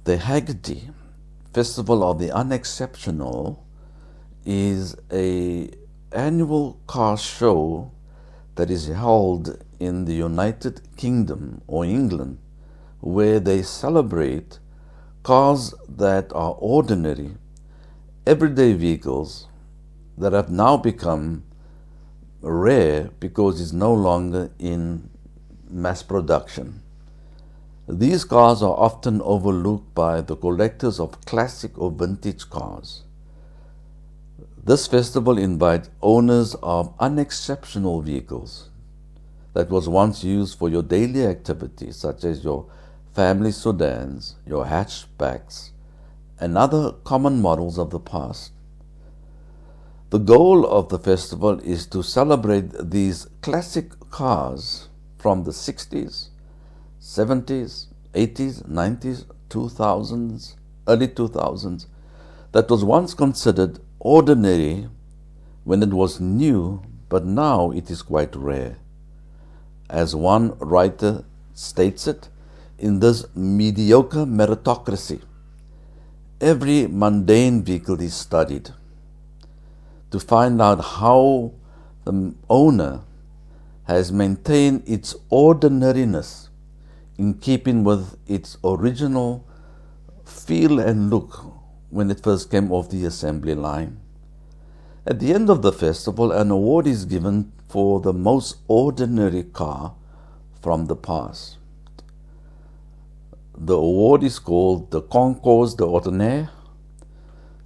The Haggadah, Festival of the Unexceptional, is a annual car show that is held in the United Kingdom or England, where they celebrate cars that are ordinary, everyday vehicles that have now become rare because it's no longer in mass production. These cars are often overlooked by the collectors of classic or vintage cars. This festival invites owners of unexceptional vehicles that was once used for your daily activities, such as your family sedans, your hatchbacks, and other common models of the past. The goal of the festival is to celebrate these classic cars from the 60s, 70s, 80s, 90s, 2000s, early 2000s, that was once considered ordinary when it was new, but now it is quite rare. As one writer states it, in this mediocre meritocracy, every mundane vehicle is studied to find out how the owner has maintained its ordinariness in keeping with its original feel and look when it first came off the assembly line. At the end of the festival, an award is given for the most ordinary car from the past. The award is called the Concours d'Ordinaire,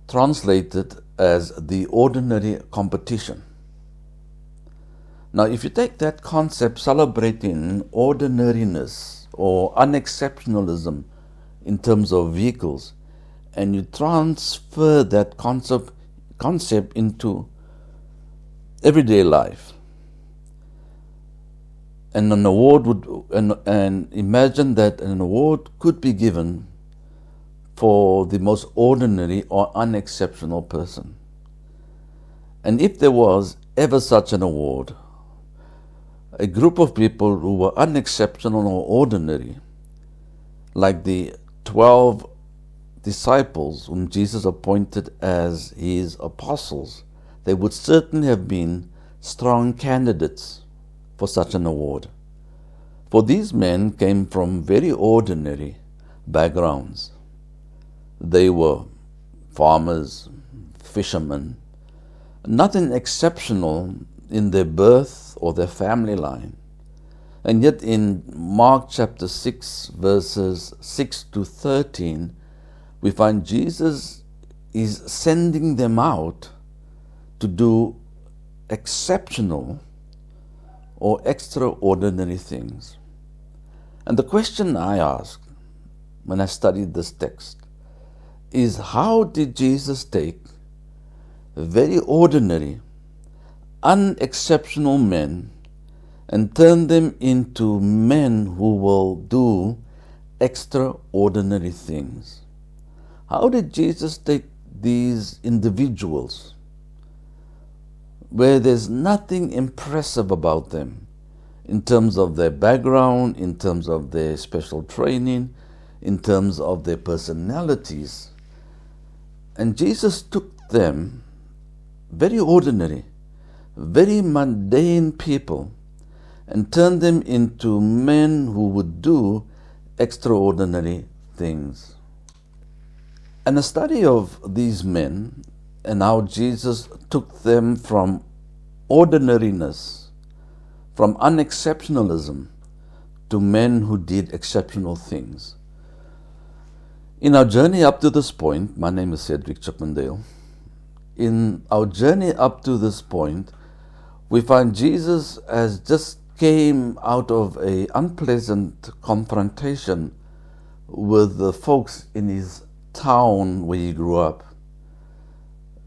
translated as the ordinary competition. Now, if you take that concept celebrating ordinariness or unexceptionalism in terms of vehicles, and you transfer that concept into everyday life, and an award and imagine that an award could be given for the most ordinary or unexceptional person. And if there was ever such an award, a group of people who were unexceptional or ordinary, like the 12 disciples whom Jesus appointed as his apostles, they would certainly have been strong candidates for such an award. For these men came from very ordinary backgrounds. They were farmers, fishermen, nothing exceptional in their birth or their family line. And yet in Mark chapter 6, verses 6 to 13, we find Jesus is sending them out to do exceptional or extraordinary things. And the question I ask when I studied this text is, how did Jesus take very ordinary, unexceptional men and turn them into men who will do extraordinary things? How did Jesus take these individuals where there's nothing impressive about them in terms of their background, in terms of their special training, in terms of their personalities, and Jesus took them, very ordinary, very mundane people, and turned them into men who would do extraordinary things. And a study of these men and how Jesus took them from ordinariness, from unexceptionalism, to men who did exceptional things. In our journey up to this point, my name is Cedric Chippendale. In our journey up to this point, we find Jesus has just came out of an unpleasant confrontation with the folks in his town where he grew up.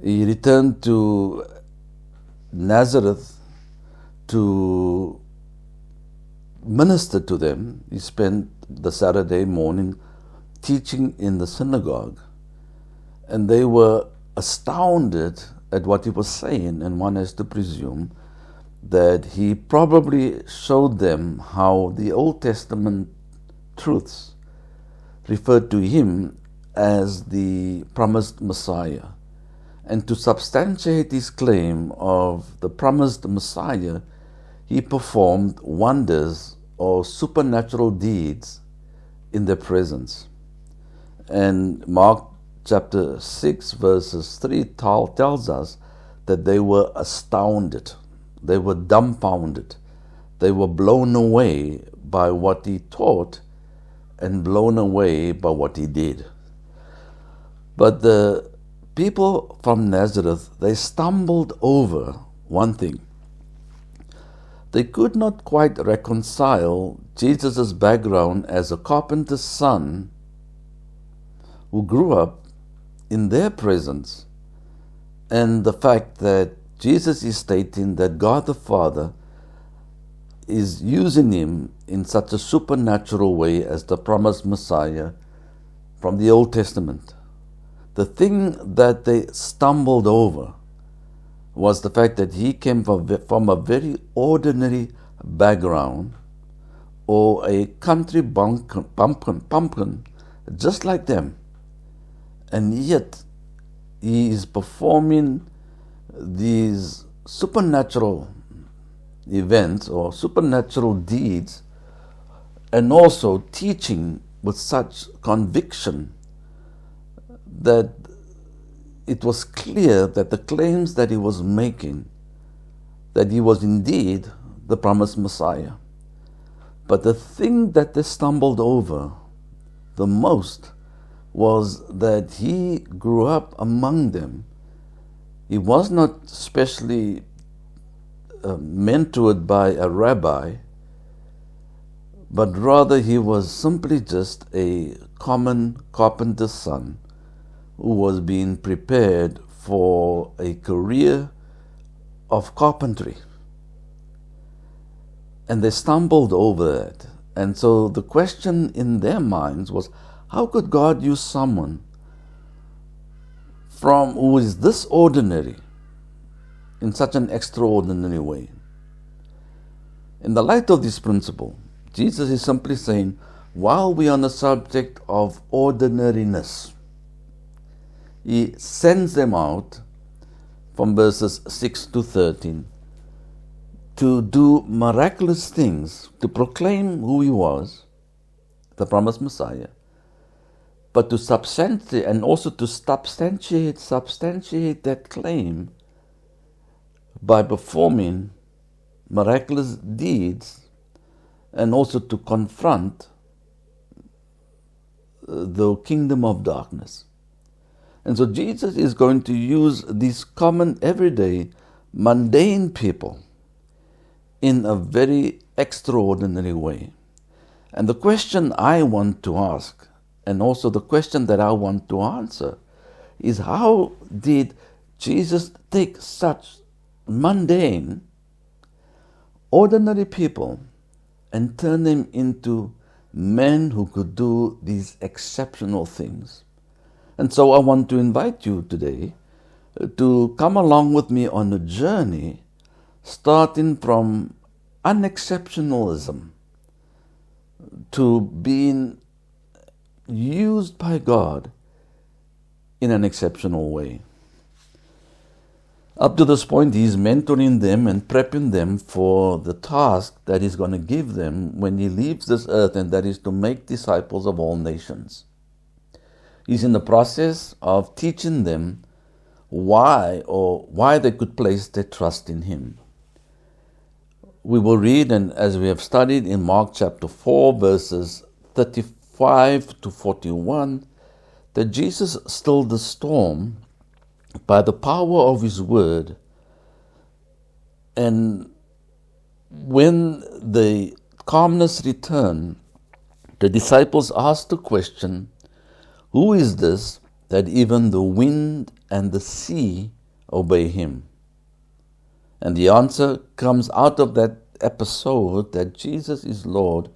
He returned to Nazareth to minister to them. He spent the Saturday morning teaching in the synagogue, and they were astounded at what he was saying, and one has to presume that he probably showed them how the Old Testament truths referred to him as the promised Messiah. And to substantiate his claim of the promised Messiah, he performed wonders or supernatural deeds in their presence. And Mark chapter 6 verses 3 tells us that they were astounded, they were dumbfounded, they were blown away by what he taught and blown away by what he did. But the people from Nazareth, they stumbled over one thing. They could not quite reconcile Jesus' background as a carpenter's son who grew up in their presence, and the fact that Jesus is stating that God the Father is using him in such a supernatural way as the promised Messiah from the Old Testament. The thing that they stumbled over was the fact that he came from a very ordinary background, or a country bumpkin, just like them. And yet he is performing these supernatural events or supernatural deeds, and also teaching with such conviction that it was clear that the claims that he was making, that he was indeed the promised Messiah. But the thing that they stumbled over the most was that he grew up among them. He was not specially mentored by a rabbi, but rather he was simply just a common carpenter's son who was being prepared for a career of carpentry. And they stumbled over that. And so the question in their minds was, how could God use someone who is this ordinary in such an extraordinary way? In the light of this principle, Jesus is simply saying, while we are on the subject of ordinariness, he sends them out from verses 6 to 13 to do miraculous things, to proclaim who he was, the promised Messiah, but to substantiate and also to substantiate that claim by performing miraculous deeds, and also to confront the kingdom of darkness. And so Jesus is going to use these common, everyday, mundane people in a very extraordinary way. And the question I want to ask, and also the question that I want to answer, is how did Jesus take such mundane, ordinary people and turn them into men who could do these exceptional things? And so I want to invite you today to come along with me on a journey starting from unexceptionalism to being used by God in an exceptional way. Up to this point, he's mentoring them and prepping them for the task that he's going to give them when he leaves this earth, and that is to make disciples of all nations. He's in the process of teaching them why they could place their trust in him. We will read, and as we have studied in Mark chapter 4, verses 35 to 41, that Jesus stilled the storm by the power of his word. And when the calmness returned, the disciples asked the question, "Who is this that even the wind and the sea obey him?" And the answer comes out of that episode that Jesus is Lord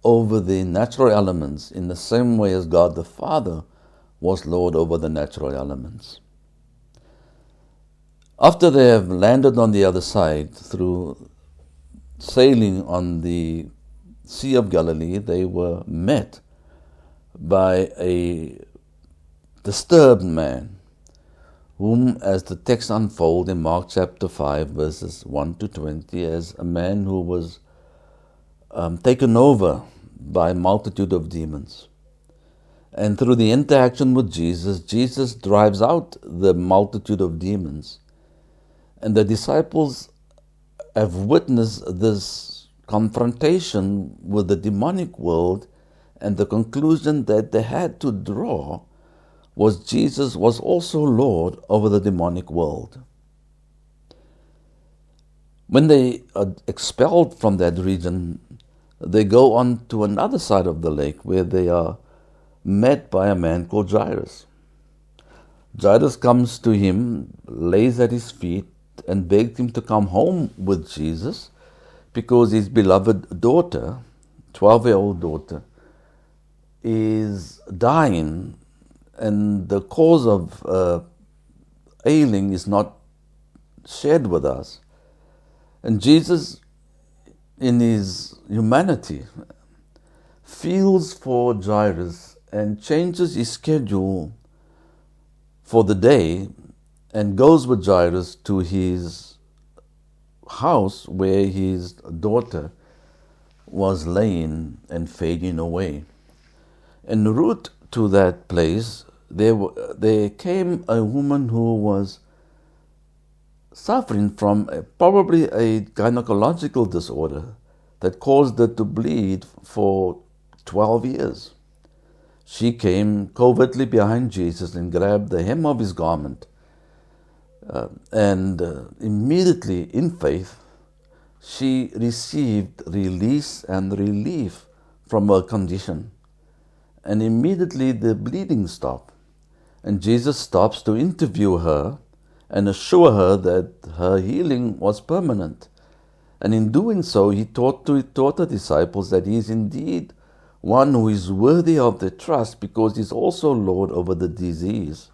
over the natural elements in the same way as God the Father was Lord over the natural elements. After they have landed on the other side through sailing on the Sea of Galilee, they were met by a disturbed man, whom, as the text unfolds in Mark chapter 5, verses 1 to 20, as a man who was taken over by a multitude of demons. And through the interaction with Jesus, Jesus drives out the multitude of demons. And the disciples have witnessed this confrontation with the demonic world, and the conclusion that they had to draw was Jesus was also Lord over the demonic world. When they are expelled from that region, they go on to another side of the lake where they are met by a man called Jairus. Jairus comes to him, lays at his feet, and begged him to come home with Jesus because his beloved daughter, 12-year-old daughter, is dying, and the cause of ailing is not shared with us. And Jesus, in his humanity, feels for Jairus and changes his schedule for the day and goes with Jairus to his house where his daughter was laying and fading away. En route to that place, there came a woman who was suffering from probably a gynecological disorder that caused her to bleed for 12 years. She came covertly behind Jesus and grabbed the hem of his garment. And immediately, in faith, she received release and relief from her condition. And immediately the bleeding stopped. And Jesus stops to interview her and assure her that her healing was permanent. And in doing so, he taught the disciples that he is indeed one who is worthy of their trust because he's also Lord over the disease.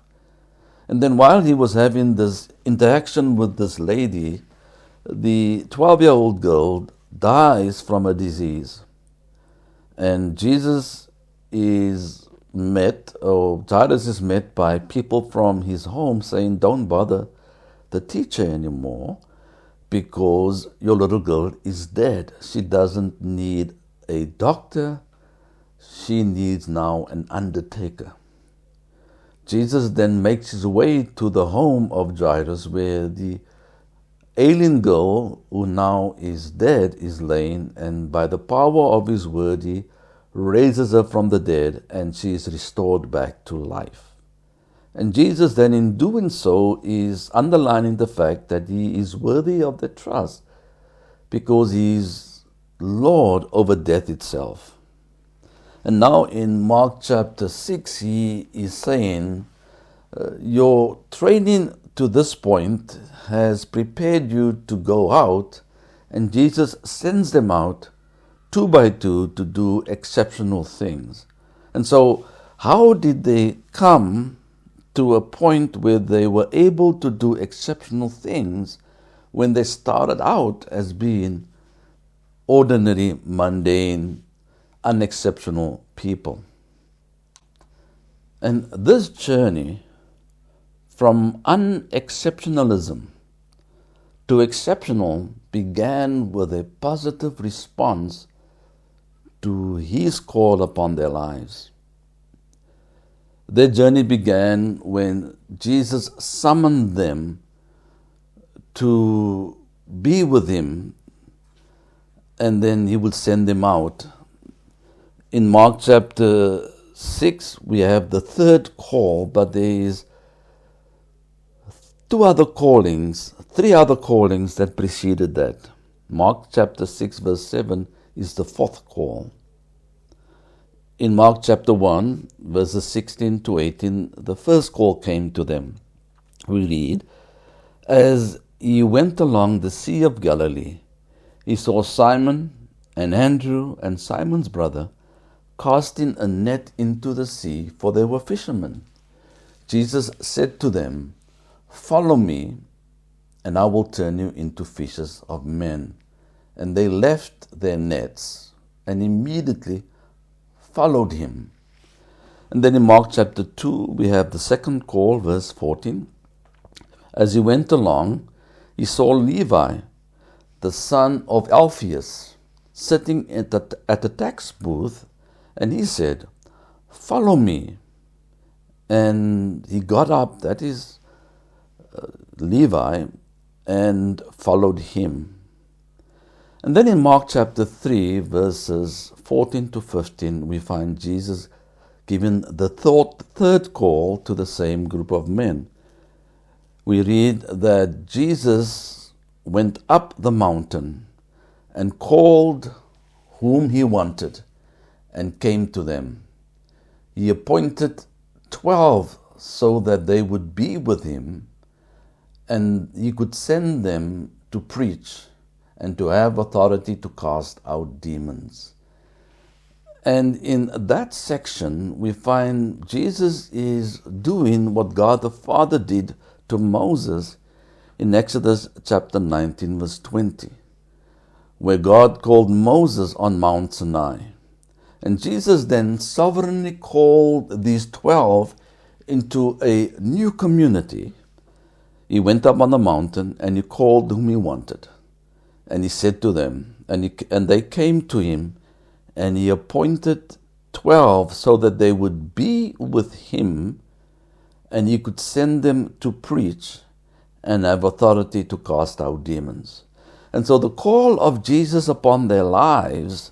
And then while he was having this interaction with this lady, the 12-year-old girl dies from a disease. And Jesus is met, or Jairus is met by people from his home saying, don't bother the teacher anymore because your little girl is dead. She doesn't need a doctor. She needs now an undertaker. Jesus then makes his way to the home of Jairus where the alien girl who now is dead is laying, and by the power of his word he raises her from the dead and she is restored back to life. And Jesus then in doing so is underlining the fact that he is worthy of the trust because he is Lord over death itself. And now in Mark chapter 6, he is saying, your training to this point has prepared you to go out, and Jesus sends them out 2 by 2 to do exceptional things. And so how did they come to a point where they were able to do exceptional things when they started out as being ordinary, mundane, unexceptional people? And this journey from unexceptionalism to exceptional began with a positive response to his call upon their lives. Their journey began when Jesus summoned them to be with him, and then he would send them out. In Mark chapter 6, we have the third call, but there is 3 other callings that preceded that. Mark chapter 6, verse 7 is the 4th call. In Mark chapter 1, verses 16 to 18, the first call came to them. We read, as he went along the Sea of Galilee, he saw Simon and Andrew and Simon's brother casting a net into the sea, for they were fishermen. Jesus said to them, follow me, and I will turn you into fishers of men. And they left their nets and immediately followed him. And then in Mark chapter 2, we have the second call, verse 14. As he went along, he saw Levi, the son of Alphaeus, sitting at the tax booth, and he said, "Follow me." And he got up, that is Levi, and followed him. And then in Mark chapter 3, verses 14 to 15, we find Jesus giving the third call to the same group of men. We read that Jesus went up the mountain and called whom he wanted and came to them. He appointed 12 so that they would be with him and he could send them to preach and to have authority to cast out demons. And in that section, we find Jesus is doing what God the Father did to Moses in Exodus chapter 19, verse 20, where God called Moses on Mount Sinai. And Jesus then sovereignly called these 12 into a new community. He went up on the mountain and he called whom he wanted. And he said to them, and they came to him, and he appointed 12 so that they would be with him and he could send them to preach and have authority to cast out demons. And so the call of Jesus upon their lives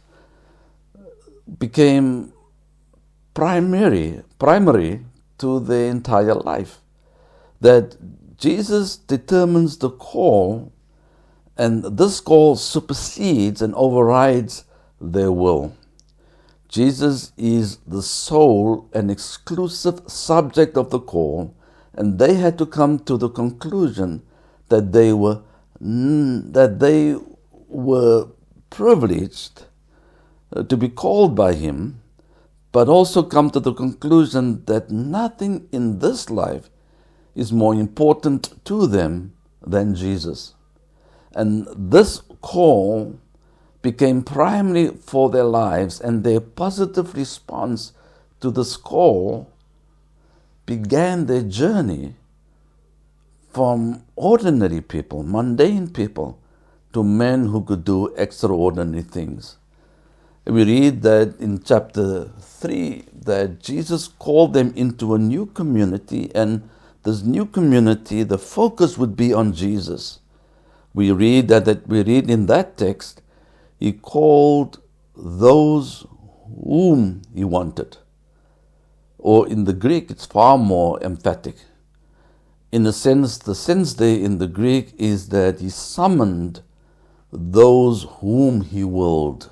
became primary to their entire life. That Jesus determines the call, and this call supersedes and overrides their will. Jesus is the sole and exclusive subject of the call, and they had to come to the conclusion that they were privileged to be called by him, but also come to the conclusion that nothing in this life is more important to them than Jesus. And this call became primary for their lives, and their positive response to this call began their journey from ordinary people, mundane people, to men who could do extraordinary things. We read that in chapter 3 that Jesus called them into a new community, and this new community, the focus would be on Jesus. We read in that text, he called those whom he wanted. Or in the Greek, it's far more emphatic. In a sense, the sense there in the Greek is that he summoned those whom he willed.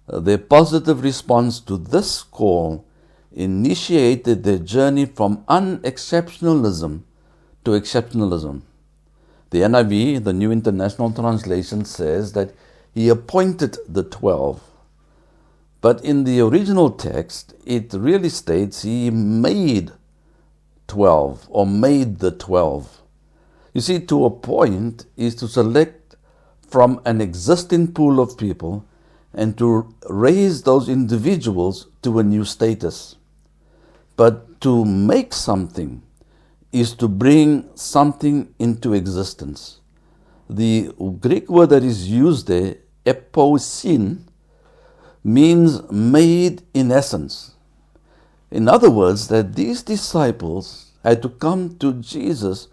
Their positive response to this call initiated their journey from unexceptionalism to exceptionalism. The NIV, the New International Translation, says that he appointed the 12. But in the original text, it really states he made 12 or made the 12. You see, to appoint is to select from an existing pool of people and to raise those individuals to a new status. But to make something is to bring something into existence. The Greek word that is used there, eposin, means made in essence. In other words, that these disciples had to come to Jesus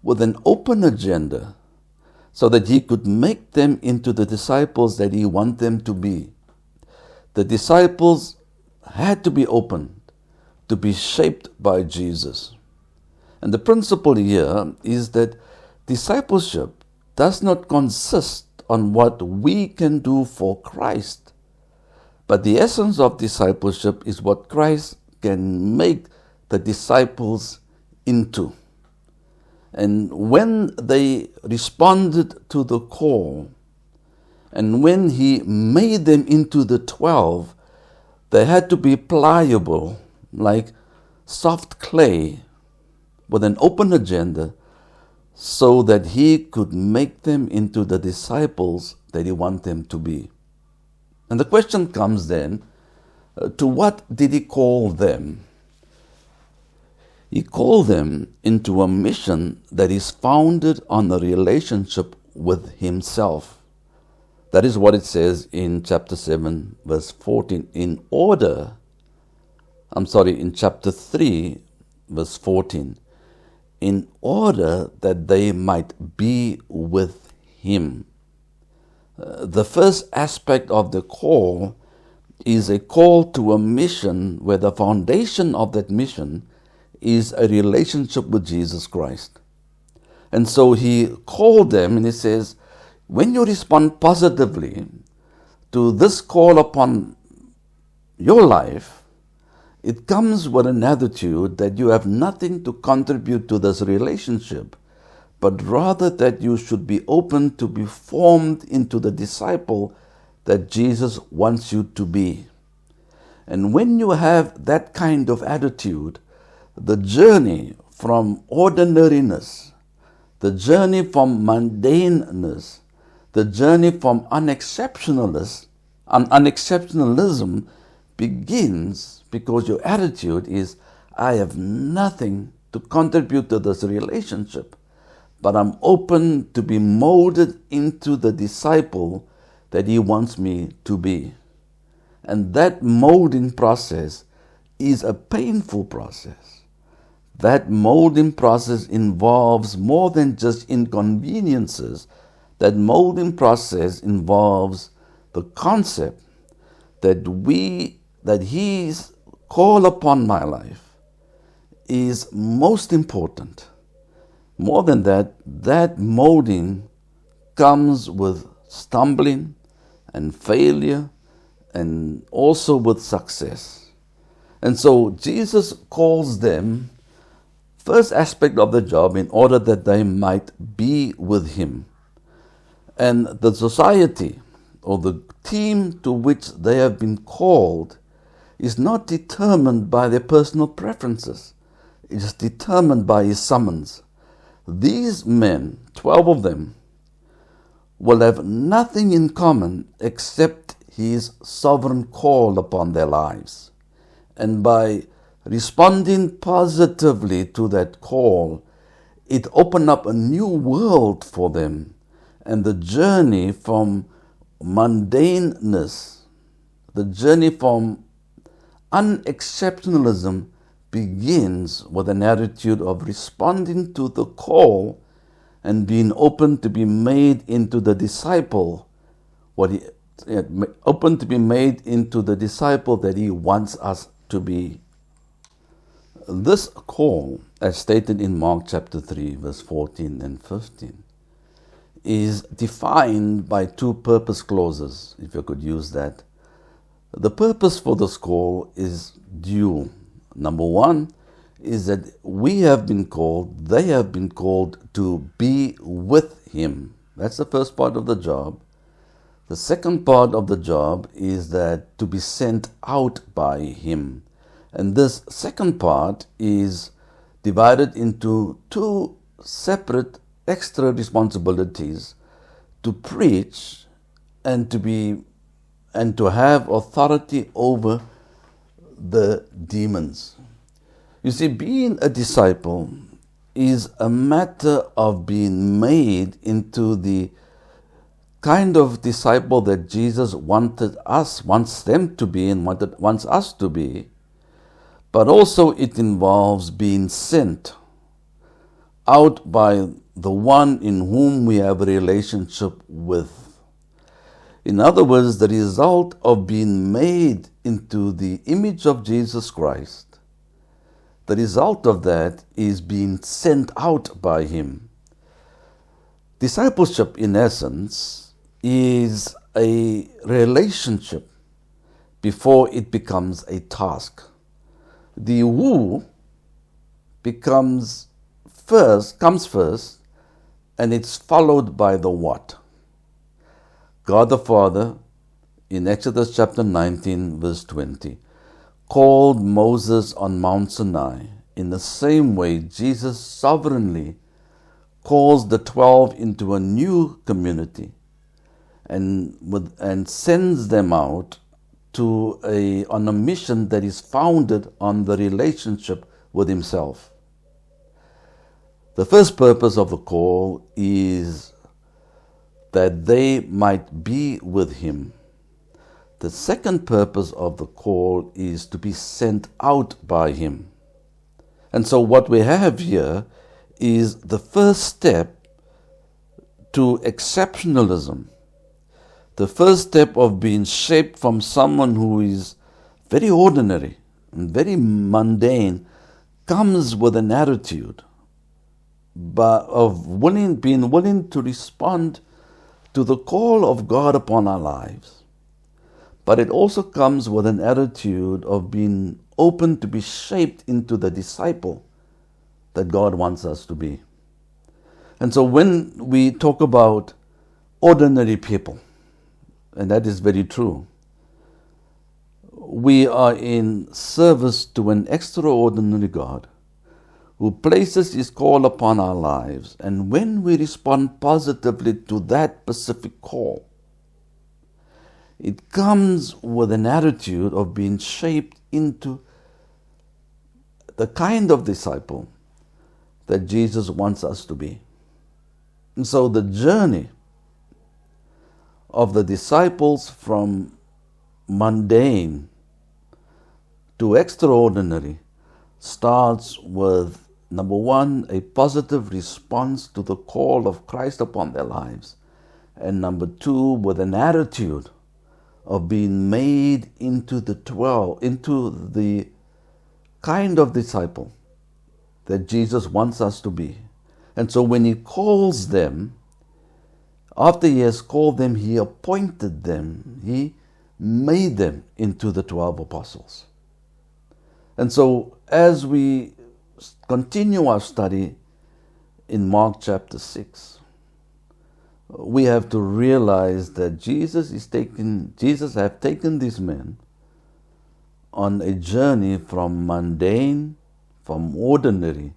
with an open agenda so that he could make them into the disciples that he wanted them to be. The disciples had to be opened to be shaped by Jesus. And the principle here is that discipleship does not consist on what we can do for Christ, but the essence of discipleship is what Christ can make the disciples into. And when they responded to the call, and when he made them into the 12, they had to be pliable, like soft clay, with an open agenda, so that he could make them into the disciples that he wanted them to be. And the question comes then, To what did he call them? He called them into a mission that is founded on a relationship with himself. That is what it says in chapter 7, verse 14. In chapter 3, verse 14. In order that they might be with him. The first aspect of the call is a call to a mission where the foundation of that mission is a relationship with Jesus Christ. And so he called them, and he says, when you respond positively to this call upon your life, it comes with an attitude that you have nothing to contribute to this relationship, but rather that you should be open to be formed into the disciple that Jesus wants you to be. And when you have that kind of attitude, the journey from ordinariness, the journey from mundaneness, the journey from unexceptionalism begins, because your attitude is, I have nothing to contribute to this relationship, but I'm open to be molded into the disciple that he wants me to be. And that molding process is a painful process. That molding process involves more than just inconveniences. That molding process involves the concept that his call upon my life is most important. More than that, that molding comes with stumbling and failure and also with success. And so Jesus calls them, first aspect of the job, in order that they might be with him. And the society or the team to which they have been called is not determined by their personal preferences. It is determined by his summons. These men, 12 of them, will have nothing in common except his sovereign call upon their lives. And by responding positively to that call, it opened up a new world for them. And the journey from mundaneness, the journey from unexceptionalism begins with an attitude of responding to the call and being open to be made into the disciple, open to be made into the disciple that he wants us to be. This call, as stated in Mark chapter 3, verse 14 and 15, is defined by two purpose clauses, if you could use that. The purpose for this call is dual. Number one is that they have been called to be with him. That's the first part of the job. The second part of the job is that to be sent out by him. And this second part is divided into two separate extra responsibilities: to preach and to have authority over the demons. You see, being a disciple is a matter of being made into the kind of disciple that Jesus wants them to be and wants us to be. But also it involves being sent out by the one in whom we have a relationship with. In other words, the result of being made into the image of Jesus Christ, the result of that is being sent out by him. Discipleship, in essence, is a relationship before it becomes a task. The who comes first, and it's followed by the what. God the Father, in Exodus chapter 19, verse 20, called Moses on Mount Sinai. In the same way, Jesus sovereignly calls the 12 into a new community and sends them out on a mission that is founded on the relationship with Himself. The first purpose of the call is that they might be with Him. The second purpose of the call is to be sent out by Him. And so what we have here is the first step to exceptionalism. The first step of being shaped from someone who is very ordinary and very mundane comes with an attitude of being willing to respond to the call of God upon our lives. But it also comes with an attitude of being open to be shaped into the disciple that God wants us to be. And so when we talk about ordinary people, and that is very true, we are in service to an extraordinary God who places His call upon our lives. And when we respond positively to that specific call, it comes with an attitude of being shaped into the kind of disciple that Jesus wants us to be. And so the journey of the disciples from mundane to extraordinary starts with, number one, a positive response to the call of Christ upon their lives. And number two, with an attitude of being made into the kind of disciple that Jesus wants us to be. And so when He calls them, after He has called them, He appointed them, He made them into the 12 apostles. And so as we continue our study in Mark chapter 6, we have to realize that Jesus has taken these men on a journey from mundane, from ordinary,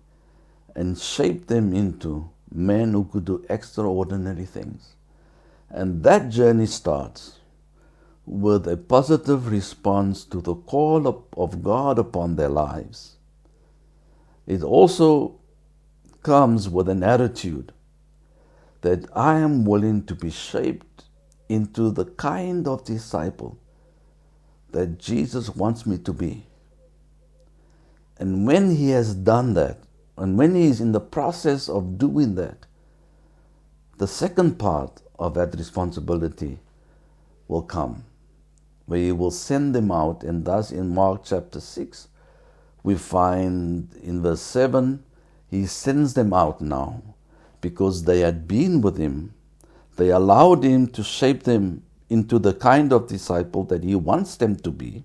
and shaped them into men who could do extraordinary things. And that journey starts with a positive response to the call of God upon their lives. It also comes with an attitude that I am willing to be shaped into the kind of disciple that Jesus wants me to be. And when He has done that, and when He is in the process of doing that, the second part of that responsibility will come, where He will send them out. And thus in Mark chapter 6, we find in verse 7, He sends them out now because they had been with Him. They allowed Him to shape them into the kind of disciple that He wants them to be.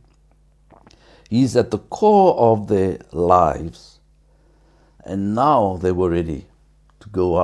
He's at the core of their lives. And now they were ready to go out.